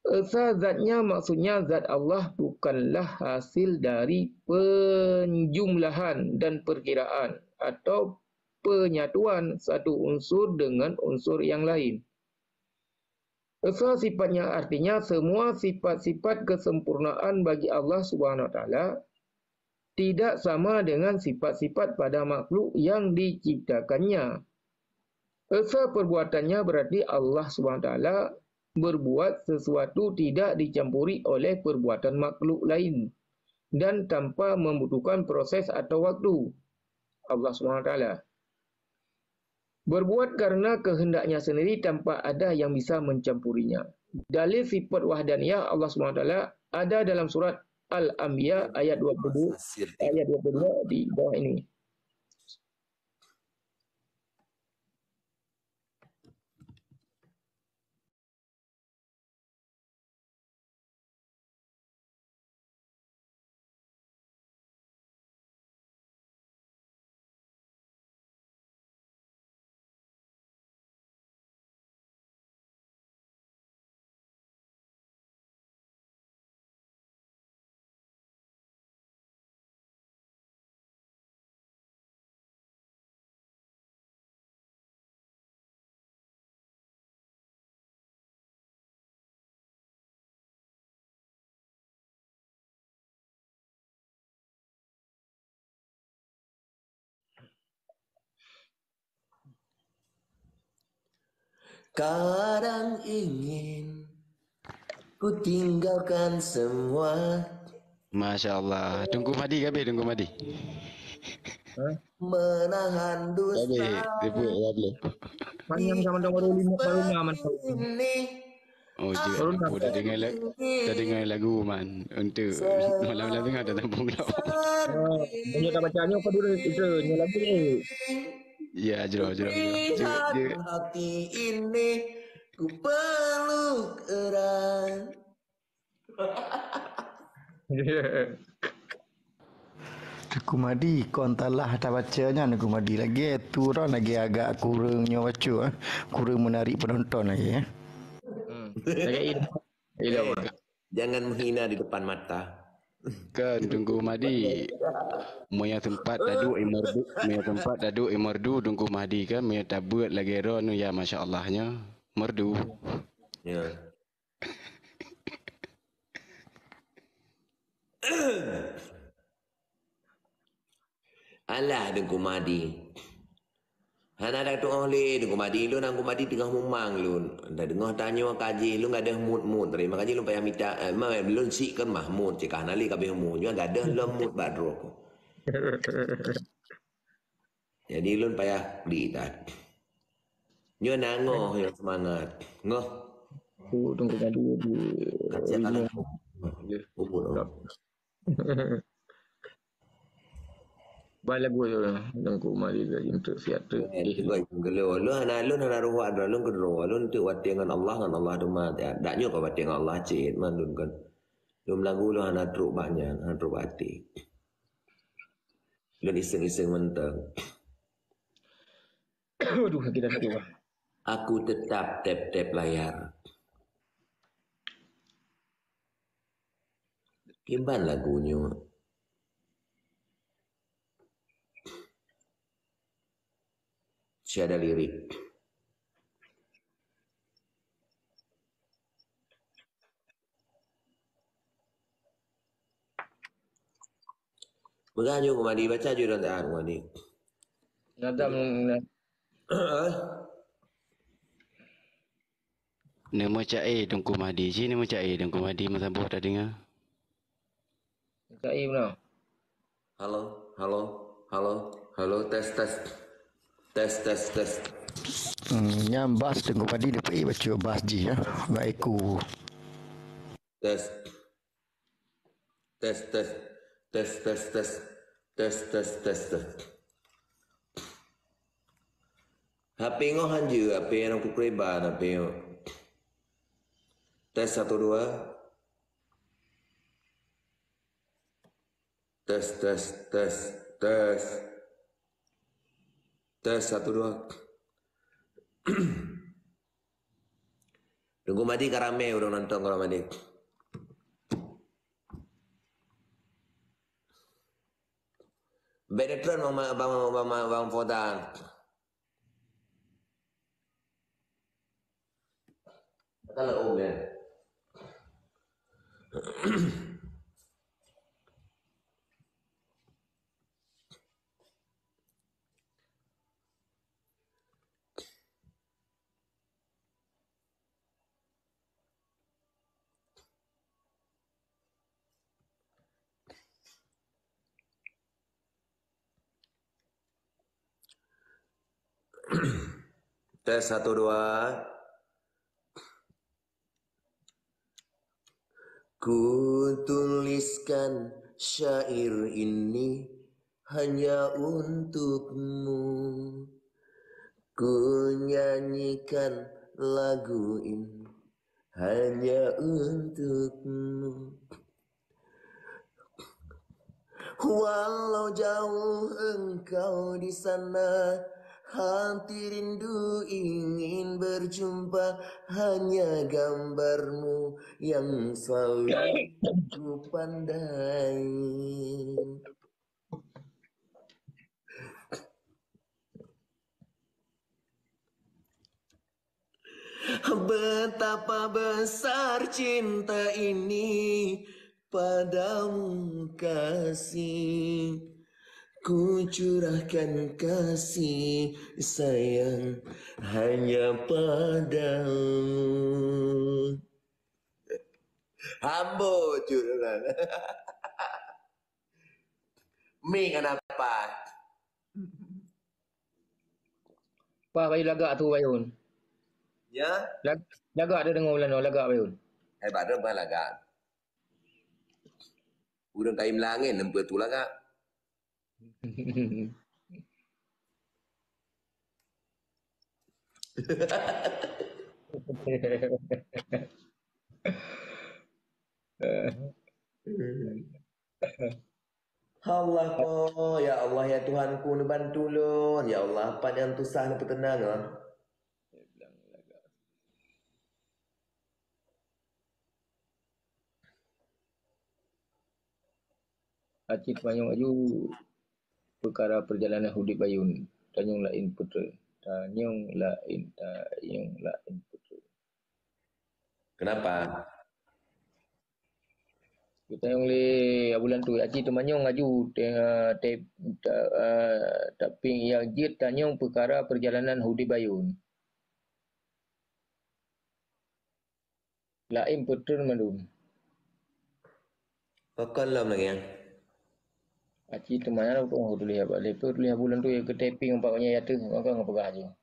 Esa zatnya maksudnya zat Allah bukanlah hasil dari penjumlahan dan perkiraan atau penyatuan satu unsur dengan unsur yang lain. Esa sifatnya artinya semua sifat-sifat kesempurnaan bagi Allah Subhanahu Wa Taala tidak sama dengan sifat-sifat pada makhluk yang diciptakannya. Esa perbuatannya berarti Allah SWT berbuat sesuatu tidak dicampuri oleh perbuatan makhluk lain dan tanpa membutuhkan proses atau waktu. Allah SWT berbuat karena kehendaknya sendiri tanpa ada yang bisa mencampurinya. Dalil sifat wahdaniyah Allah SWT ada dalam surat Al-Anbiya ayat 22 di bawah ini. Kadang ingin ku tinggalkan semua. Masya Allah. Tunggu Madi ke Tunggu Madi. Menahan dusta. Dia buat boleh. Panjang sama dengan baru nyaman. Oh, dah dengar lagu man untuk malam-malam tengah ada tampung lah. Banyak tak bacanya apa dulu itu lagu ni. Ya, jero. Hati ini ku peluk erat. Aku Madi kontalah tak bacanya aku Madi lagi tu orang lagi agak kurangnya baca kurang menarik penonton lagi Jangan menghina di depan mata. Kan tunggu Madi. Moya tempat dadu merdu tunggu Madi kan moya tabut lagi ron ya masya-Allahnya merdu. Ya. Alah Dengku Madi. Hana ada tu oleh Dengku Madi lu nang Madi tengah mumang lu. Dah dengar tanya kaji lu enggak ada mood terima kaji lu payah minta lu sik kan Mahmud cik kana li kabeh mood enggak ada lu mood badro ko. Jadi lu payah beli tak. Nyo nangoh yang semangat. Ngoh. Tunggu Madi di. Kacak kalau. Bala gue tunggu Madi lagi untuk siap tu. Lu hana ruwa ada lu kedua lu untuk wati dengan Allah tu mah dak nyo ka wati dengan Allah cit man lu kan. Lu lagu lu hana truk banyak hana truk wati. Lu iseng-iseng mentang. Aduh kita sakit. Aku tetap tap layar. Kimban lagunya. Tiada lirik. Berganyu ke Madi, baca je dan tak Madi. Nadam. Nama Cak tunggu Madi. Sini nama Cak tunggu Madi masa buat dah dengar. Cak mana? Halo, tes. yang bas tengok Madi dia pergi baca bas je ya enggak echo Tes. HP ngohan je, HP yang aku kereban, HP yang. Tes 1 2. Tes 1 2. Tunggu Madi karame orang nonton kalau Madi. Benetron bang Fodan. Kalau Om ya. Tes 1 2. Ku tuliskan syair ini hanya untukmu. Ku nyanyikan lagu ini hanya untukmu. Walau jauh engkau di sana, hati rindu ingin berjumpa, hanya gambarmu yang selalu ku pandai. Betapa besar cinta ini padamu kasih. Ku curahkan kasih sayang hanya padamu. Ambo curang. Mi kenapa? Pak bayu lagak tu bayun. Ya? Lagak ada dengar bulan lagak bayun. Hebat dah lagak. Udah kaim langit nempe tu lagak. Allah ko, ya Allah ya Tuhanku ni bantu lun. Ya Allah apa yang tusah ni petenang ah. Acik Panyong Aju perkara perjalanan Hudib Bayun. Tanyong lain putra. Tanyong lain putra. Kenapa? Tanyong le bulan tu Acik Temanyong Aju taping yang jit tanyong perkara perjalanan Hudib Bayun. Lain putra mandum. Kokon lah lagi yang. Acik Temanyong tu tu lihat balik tu lihat bulan tu yang ke taping empaknya ya tu ngapa ngapa aja.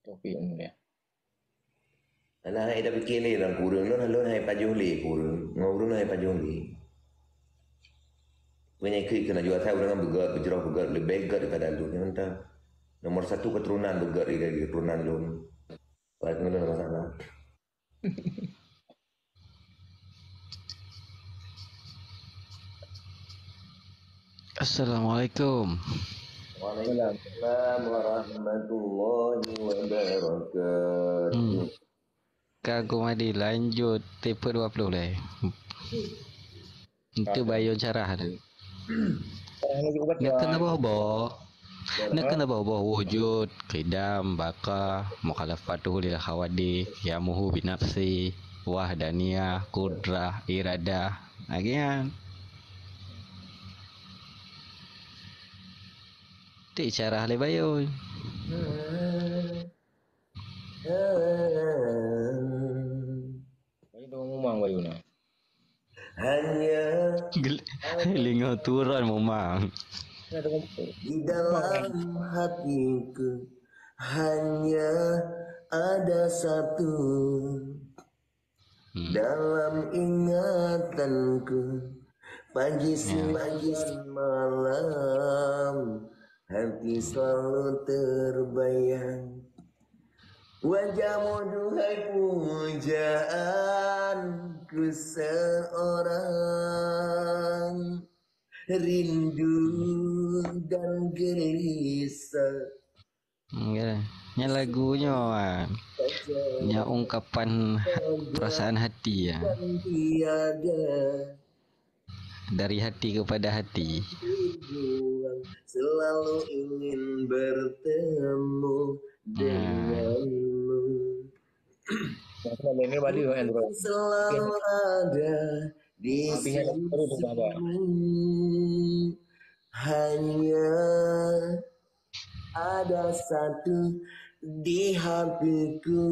Toping dia. Alah hai dah fikir ni orang kurang lun hai pajuh li kurang. Ngurun hai pajuh li. Punya ikut kena jual saya dengan bergerak lebih baik daripada lu. Yang entah nomor 1 keturunan bergerak dari keturunan lu. Baik mana masalah. Assalamualaikum. Waalaikumsalam warahmatullahi wabarakatuh. Kak Madi lanjut tipe 20 boleh. Itu bayun carah tu. Nak kena bawa. Nak kena bawa wujud, qidam, baka, mukhalafatuhu lil khawadi, yamuhu binafsi, wahdaniyah, qudrah, iradah. Agian. Ti carah le bayun. Ini dong ngomong bayun ah. Hanya Lingo turun memang. di dalam hatiku hanya ada satu. Dalam ingatanku pagi siang malam hati selalu terbayang. Wajahmu duhai pujaanku seorang, rindu dan gelisah. Yang lagunya yang ungkapan perasaan hati ya. Tiada Dari hati kepada hati. dibuang, selalu ingin bertemu denganmu. Ini balik kan bro. Selalu ada di sisimu. Hanya ada satu di hatiku.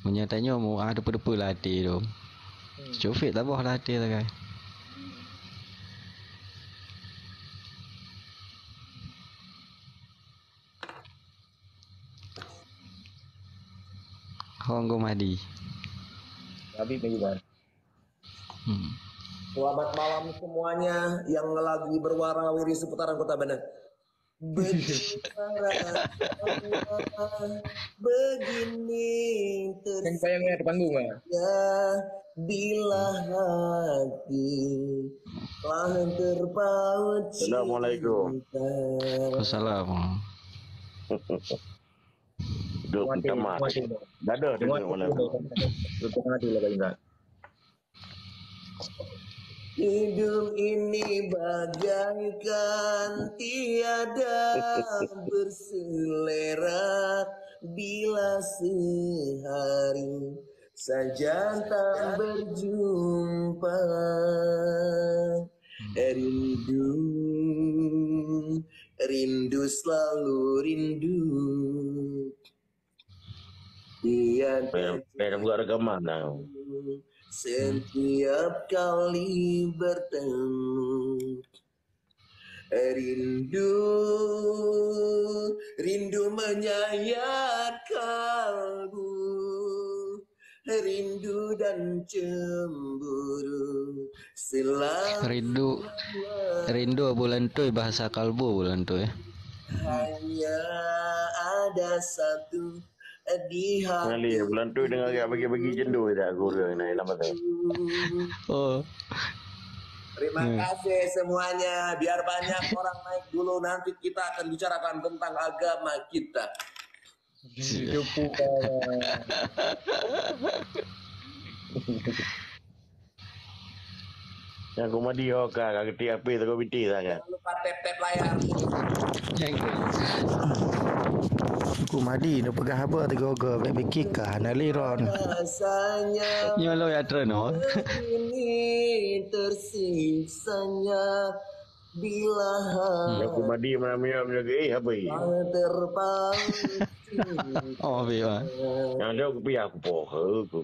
Menyatanya mau ada depa lah hati tu. Cufik tak boleh hati lah kan. Honggo Mahdi. Habis lagi bang. Selamat malam semuanya yang lagi berwarawiri seputaran Kota Bandar. Berbicara begini Yang bayangnya di panggung lah. bila hati telah terpaut. Assalamualaikum. Assalamualaikum. Duk minta maaf. Dah ada dengar malam. Tutup hati lah kali nak. Hidup ini bagaikan tiada berselera bila sehari saja tak berjumpa. Rindu, rindu selalu rindu. Tiada Saya buat rekaman dah. setiap kali bertemu. Rindu, rindu menyayat kalbu. Rindu dan cemburu selalu Rindu bulan tu bahasa kalbu bulan tu ya. hanya ada satu di Ngali hati. bulan tu dengar agak bagi-bagi cendu tak goreng naik lama tu. Oh. Terima kasih semuanya. Biar banyak orang naik dulu, nanti kita akan bicarakan tentang agama kita. Yang aku mandi hoka kak ketik api tak kau biti tak kan. Jangan lupa tap-tap layar. Ku Mahdi dah pegang apa tegogo baik fikir naliron. Rasanya Nyolo ya treno. ini tersiksanya bila Yang aku mandi mana-mana menjaga apa ini. terpaut. Oh biar. Yang ada aku pergi aku poha aku.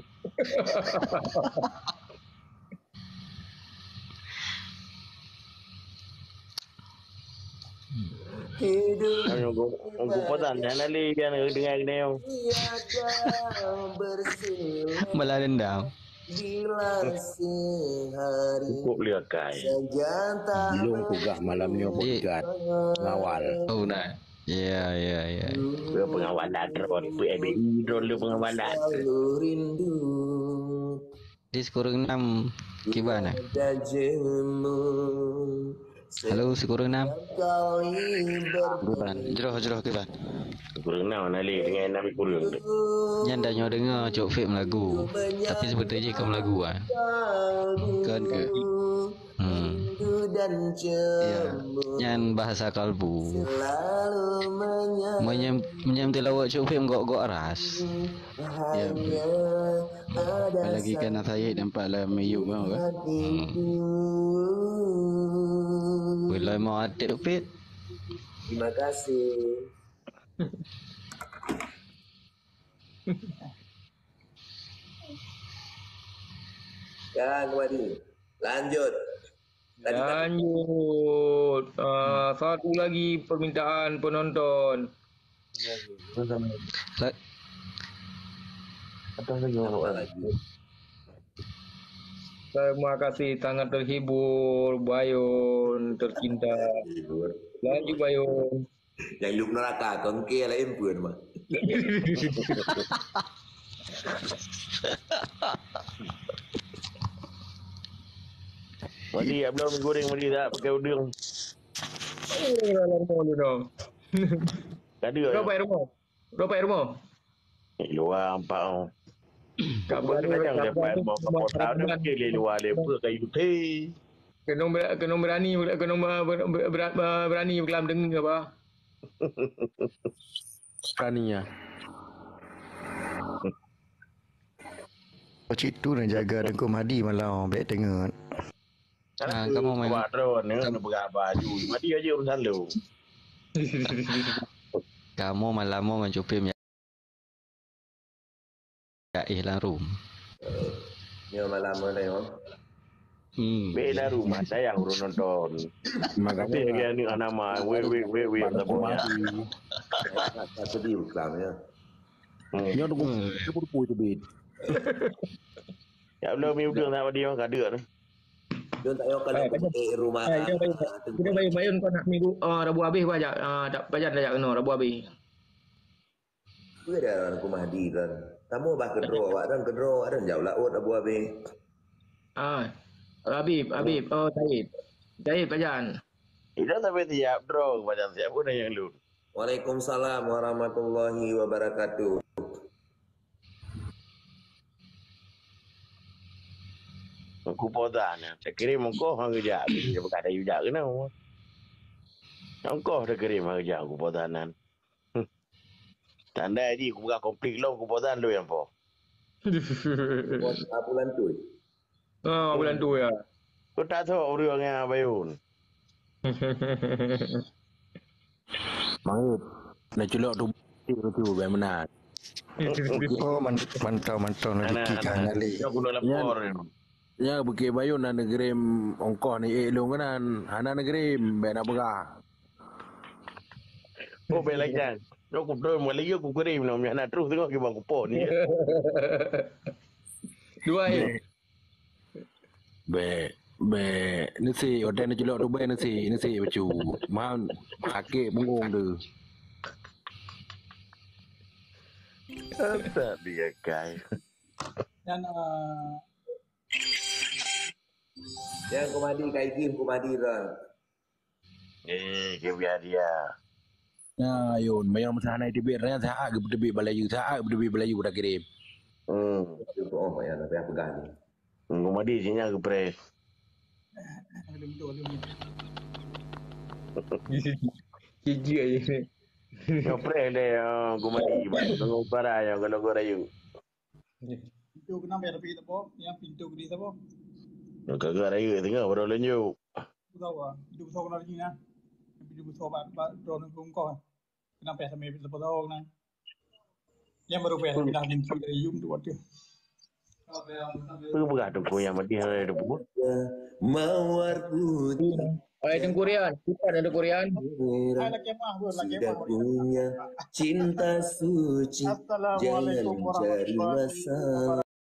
Hidup Aku pesan dan nali kan dengar kena. tiada bersilang Malah dendam. bila sehari Cukup lihat kai. saja tak Belum kugah malam ni pegat ngawal. Oh nak. Ya. Dia pengawalan drone PABI drone dia pengawalan. selalu rindu. Di sekurang 6 gimana? Ada jemu Halo sekurang 6. sekali Gimana? Jeroh gimana? Kurang nak nali dengan Nabi kurang tu. Yang dah nyawa dengar Cok Fit melagu. Tapi sebetulnya kau melagu kan? Kan ke? rindu dan Ya. cemburu Yang bahasa kalbu. selalu Menyam tilawat Cok Fit menggok-gok ras. Ya. ada Lagi kan saya nampak lah meyuk kan? hatiku. Bila mau atik Cok Fit. Terima kasih. Kang Wadi, lanjut. Tadi kan Lanjut. Satu lagi permintaan penonton. Atas lagi nak lagi. Terima kasih, sangat terhibur. Bayun tercinta. Lanjut Bayun. Yang hidup neraka, kau kira lah impun mah. Mandi belum goreng mandi tak pakai udang. rumah lu dong. Kada Berapa air rumah? Berapa air rumah? luar ampak. Kabar Kamu kadang dapat mau kota dah ke luar lepas kayu teh. kena berani berani berkelam dengan ke apa? Beraninya. Cik tu nak jaga Dengku Mahdi malam baik tengok. Kamu main buat drone ni nak pegang baju. Mati aja urusan lu. kamu malam mau ngancupim ya. Ya ihlang room. Ni malam mana yo? Beda rumah saya yang urus nonton. Makanya Tapi dia ni nama we sebutnya. Satu di iklan ya. Nyo tu pun tu bit. Ya belum udah nak dia orang kada. Dia tak yo kalau rumah. Kita bayun kau nak minggu Rabu habis pajak. Tak pajak dah kena Rabu habis. Tu ada Dengku Mahdi kan. Kamu bah kedro awak dan kedro ada jauh laut Abu Abi. Habib, Syahid pajan. Ida tapi tiap draw macam siap pun yang lu. Waalaikumsalam warahmatullahi wabarakatuh. Aku podan. Saya kirim engkau hang kerja. Dia bukan ada juga kena. Engkau dah kirim hang kerja aku podanan. Tanda aja aku buka komplit lo aku podan lu yang po. Bulan tu. Bulan tu ya. Kau tak tahu orang yang bayun. Mangit. Nak culok tu benar. Oh mantau rezeki kan ali. Aku nak lapor. Ya bukit bayun na negrim ongkoh ni long kanan. Hana negrim be nak berah. Oh belak kan. Aku tu mulai aku kirim nak terus tengok ke bang kupon ni. Dua ya. Be nasi order nak culok tu be nasi bacu. Mahal hakik bungong tu. Tak dia kai. Dan Yang Kumadi kaikim Kumadi ran. Ke biar dia. Ya yun mayang masana tibit ran saat ke tibit balayu dah kirim. Itu oh ya tapi apa gani. Kumadi sinya ke pres. Gigi aja ni. Yo pres deh kumadi tunggu para yang kalau gua rayu. pintu kenapa ya tapi apa? Yang pintu gede apa? Kagak rayu tengok baru lanjut. Aku tahu pintu besar kena lagi nah. Pintu besar drone kau. Kenapa ya sampai pintu besar nah? Yang baru ya pindah pintu dari yum tu waktu. Tu bukan tu punya mati hari tu pun. Mawarku Ada Korean, kita ada Korean. Ada kemah, sudah punya cinta suci. Jangan cari masalah.